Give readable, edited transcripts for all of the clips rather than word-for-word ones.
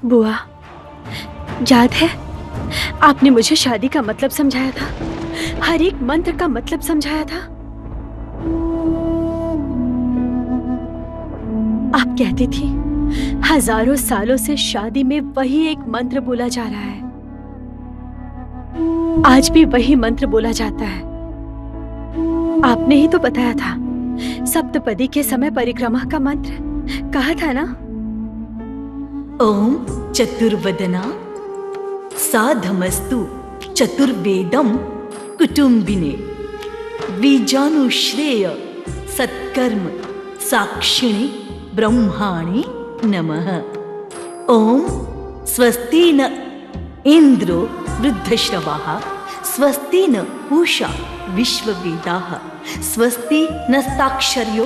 बुआ, याद है आपने मुझे शादी का मतलब समझाया था, हर एक मंत्र का मतलब समझाया था। आप कहती थी हजारों सालों से शादी में वही एक मंत्र बोला जा रहा है, आज भी वही मंत्र बोला जाता है। आपने ही तो बताया था, सप्तपदी के समय परिक्रमा का मंत्र कहा था ना। ओम चतुर्वदना साधमस्तु चतुर्वेदम कुटुंबिने बीजानुश्रेय सत्कर्म साक्षिणे ब्रह्माणि नमः। ओम स्वस्ति न इंद्रो वृद्धश्रवाः स्वस्ति न पूषा विश्ववेदाः स्वस्ति नस्ताक्षर्यो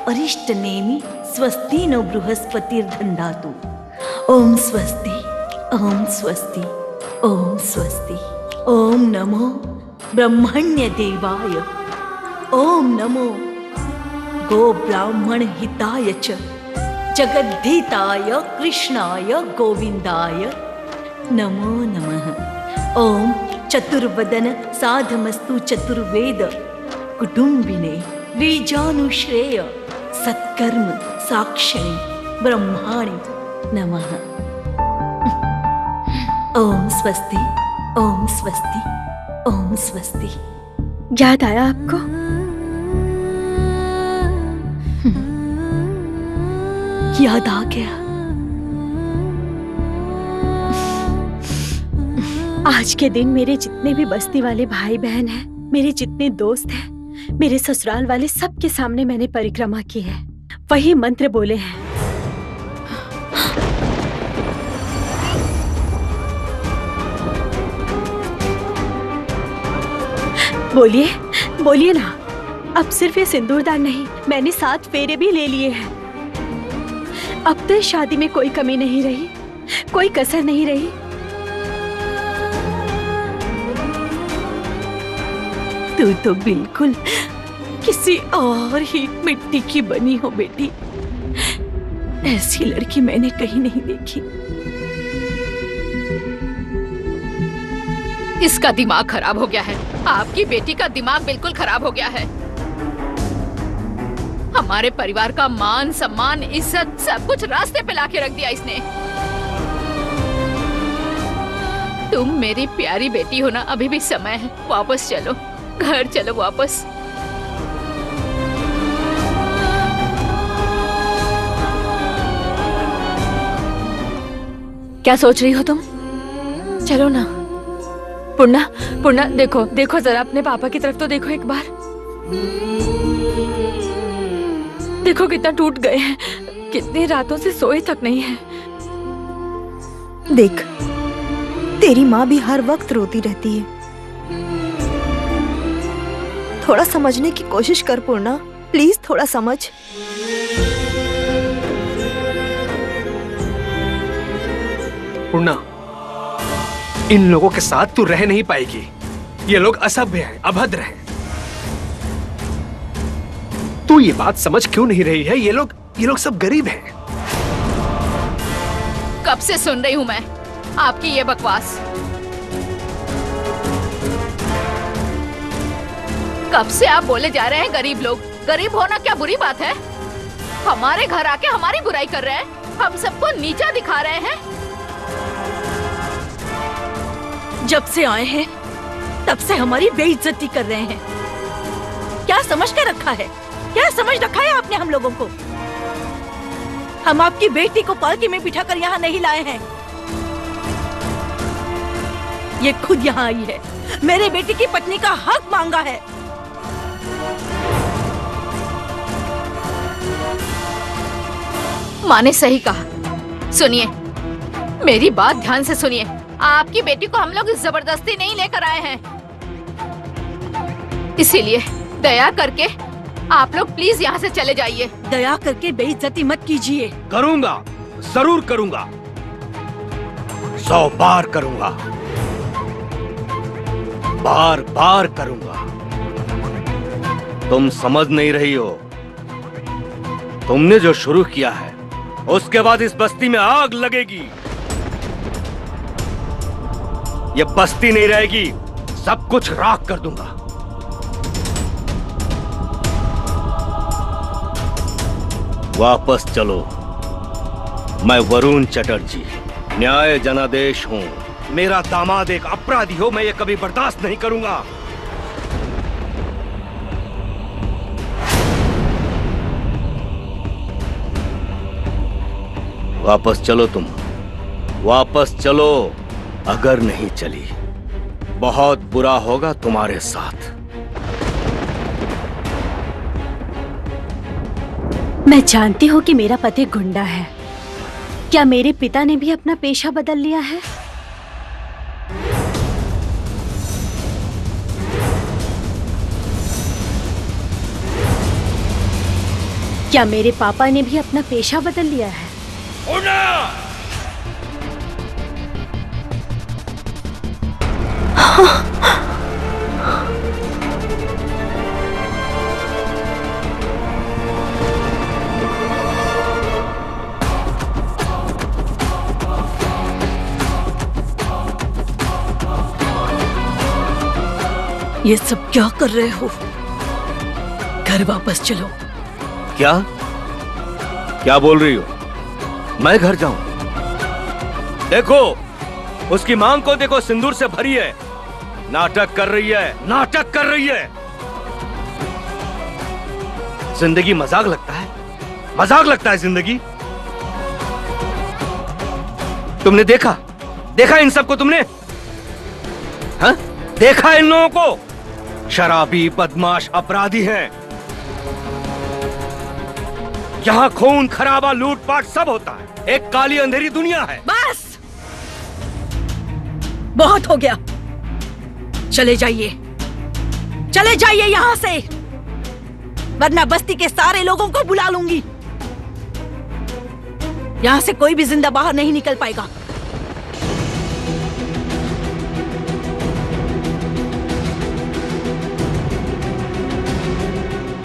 अरिष्टनेमि स्वस्ति न बृहस्पतिर्दधातु। ओम स्वस्ति ओम स्वस्ति ओम स्वस्ति। ओम नमो ब्रह्मण्य देवाय। ओम नमो गो ब्राह्मण हिताय च जगद्धिताय कृष्णाय गोविंदाय नमो नमः। ओम चतुर्वदन साधमस्तु चतुर्वेद कुटुंबिने बीजानुश्रेय सत्कर्म साक्षिणे ब्रह्माणि नमः। ओम स्वस्ति ओम स्वस्ति ओम स्वस्ति। याद आया आपको? याद आ गया। आज के दिन मेरे जितने भी बस्ती वाले भाई बहन हैं, मेरे जितने दोस्त हैं, मेरे ससुराल वाले सबके सामने मैंने परिक्रमा की है, वही मंत्र बोले हैं। बोलिए बोलिए ना। अब सिर्फ ये सिंदूरदान नहीं, मैंने 7 फेरे भी ले लिए हैं। अब तो शादी में कोई कमी नहीं रही, कोई कसर नहीं रही। तू तो बिल्कुल किसी और ही मिट्टी की बनी हो बेटी। ऐसी लड़की मैंने कहीं नहीं देखी। इसका दिमाग खराब हो गया है। आपकी बेटी का दिमाग बिल्कुल खराब हो गया है। हमारे परिवार का मान सम्मान इज्जत सब कुछ रास्ते पे लाके रख दिया इसने। तुम मेरी प्यारी बेटी हो ना, अभी भी समय है। वापस चलो, घर चलो वापस। क्या सोच रही हो तुम? चलो ना। पूर्णा, पूर्णा देखो, देखो जरा अपने पापा की तरफ तो देखो एक बार। देखो कितना टूट गए हैं, कितनी रातों से सोए तक नहीं है। देख, तेरी माँ भी हर वक्त रोती रहती है। थोड़ा समझने की कोशिश कर पूर्णा, प्लीज थोड़ा समझ। पूर्णा, इन लोगों के साथ तू रह नहीं पाएगी। ये लोग असभ्य हैं, अभद्र हैं। तू ये बात समझ क्यों नहीं रही है? ये लोग सब गरीब हैं। कब से सुन रही हूँ मैं आपकी ये बकवास। कब से आप बोले जा रहे हैं गरीब लोग। गरीब होना क्या बुरी बात है? हमारे घर आके हमारी बुराई कर रहे हैं, हम सबको नीचा दिखा रहे हैं। जब से आए हैं तब से हमारी बेइज्जती कर रहे हैं। क्या समझ के रखा है? क्या समझ रखा है आपने हम लोगों को? हम आपकी बेटी को पालकी में बिठाकर यहाँ नहीं लाए हैं। ये खुद यहाँ आई है, मेरे बेटी की पत्नी का हक मांगा है। माँ ने सही कहा। सुनिए, मेरी बात ध्यान से सुनिए। आपकी बेटी को हम लोग जबरदस्ती नहीं लेकर आए हैं, इसीलिए दया करके आप लोग प्लीज यहाँ से चले जाइए। दया करके बेइज्जती मत कीजिए। करूंगा, जरूर करूंगा, 100 बार करूंगा, बार बार करूंगा। तुम समझ नहीं रही हो। तुमने जो शुरू किया है उसके बाद इस बस्ती में आग लगेगी। ये बस्ती नहीं रहेगी, सब कुछ राख कर दूंगा। वापस चलो। मैं वरुण चटर्जी, न्याय जनादेश हूं। मेरा दामाद एक अपराधी हो, मैं ये कभी बर्दाश्त नहीं करूंगा। वापस चलो तुम, वापस चलो। अगर नहीं चली, बहुत बुरा होगा तुम्हारे साथ। मैं जानती हूँ कि मेरा पति गुंडा है। क्या मेरे पिता ने भी अपना पेशा बदल लिया है? क्या मेरे पापा ने भी अपना पेशा बदल लिया है? ये सब क्या कर रहे हो? घर वापस चलो। क्या क्या बोल रही हो? मैं घर जाऊं? देखो, उसकी मांग को देखो, सिंदूर से भरी है। नाटक कर रही है, नाटक कर रही है। जिंदगी मजाक लगता है? मजाक लगता है जिंदगी? तुमने देखा इन सबको? तुमने हाँ देखा इन लोगों को? शराबी, बदमाश, अपराधी हैं। यहां खून खराबा, लूटपाट सब होता है। एक काली अंधेरी दुनिया है। बस, बहुत हो गया। चले जाइए, चले जाइए यहां से, वरना बस्ती के सारे लोगों को बुला लूंगी। यहां से कोई भी जिंदा बाहर नहीं निकल पाएगा।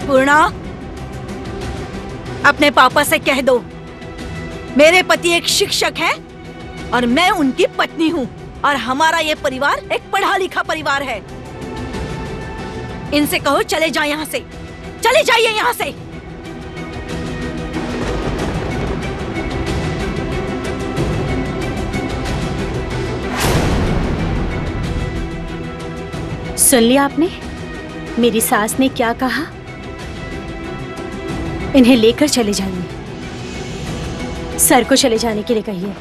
पूर्णा, अपने पापा से कह दो, मेरे पति एक शिक्षक हैं और मैं उनकी पत्नी हूं, और हमारा ये परिवार एक पढ़ा लिखा परिवार है। इनसे कहो चले जाए यहां से, चले जाइए यहां से। सुन लिया आपने मेरी सास ने क्या कहा? इन्हें लेकर चले जाइए। सर को चले जाने के लिए कहिए।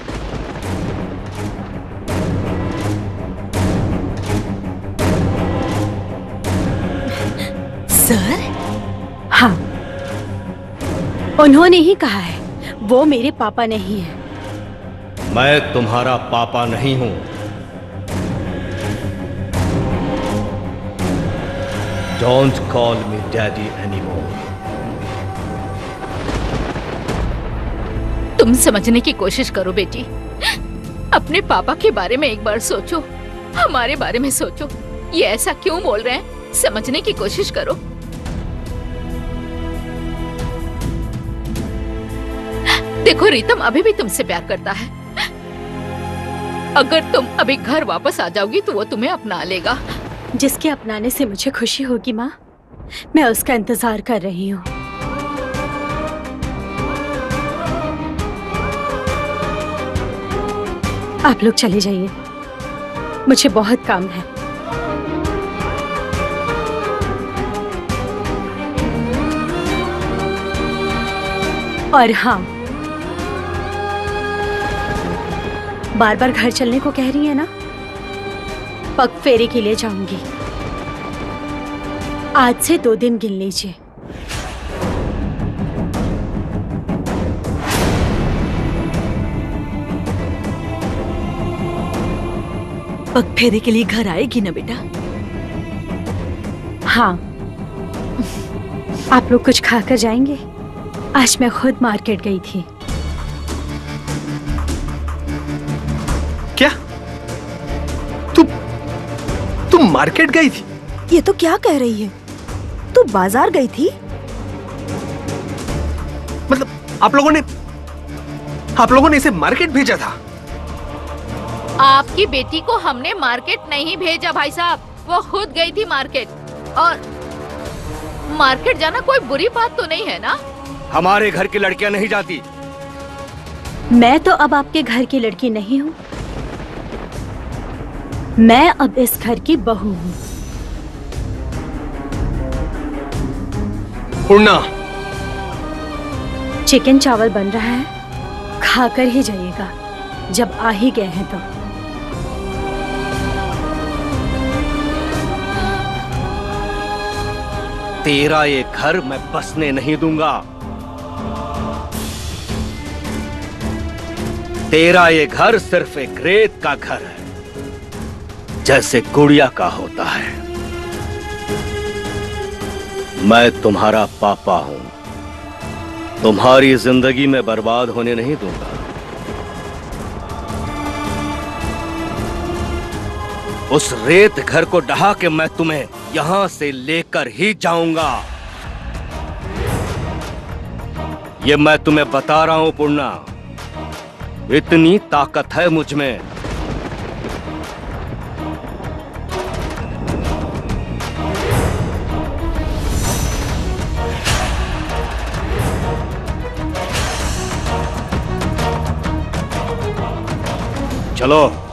सर? हाँ, उन्होंने ही कहा है, वो मेरे पापा नहीं है। मैं तुम्हारा पापा नहीं हूं। Don't call me daddy anymore. तुम समझने की कोशिश करो बेटी। अपने पापा के बारे में एक बार सोचो, हमारे बारे में सोचो। ये ऐसा क्यों बोल रहे हैं? समझने की कोशिश करो। देखो, रीतम अभी भी तुमसे प्यार करता है। अगर तुम अभी घर वापस आ जाओगी तो वो तुम्हें अपना लेगा। जिसके अपनाने से मुझे खुशी होगी माँ, मैं उसका इंतजार कर रही हूँ। आप लोग चले जाइए, मुझे बहुत काम है। और हाँ, बार बार घर चलने को कह रही है ना, पग फेरे के लिए जाऊंगी। आज से 2 दिन गिन लीजिए। पग फेरे के लिए घर आएगी ना बेटा? हाँ, आप लोग कुछ खाकर जाएंगे? आज मैं खुद मार्केट गई थी। क्या? तुम मार्केट गई थी? ये तो क्या कह रही है? तू बाजार गई थी? मतलब आप लोगों ने इसे मार्केट भेजा था? आपकी बेटी को हमने मार्केट नहीं भेजा भाई साहब, वो खुद गई थी मार्केट। और मार्केट जाना कोई बुरी बात तो नहीं है ना? हमारे घर की लड़कियां नहीं जाती। मैं तो अब आपके घर की लड़की नहीं हूँ, मैं अब इस घर की बहू हूँ। पूर्णा, चिकन चावल बन रहा है, खाकर ही जाइएगा जब आ ही गए हैं तो। तेरा ये घर मैं बसने नहीं दूंगा। तेरा ये घर सिर्फ एक रेत का घर है, जैसे गुड़िया का होता है। मैं तुम्हारा पापा हूं, तुम्हारी जिंदगी में बर्बाद होने नहीं दूंगा। उस रेत घर को ढहा के मैं तुम्हें यहां से लेकर ही जाऊंगा। ये मैं तुम्हें बता रहा हूं पूर्णा, इतनी ताकत है मुझ में। चलो।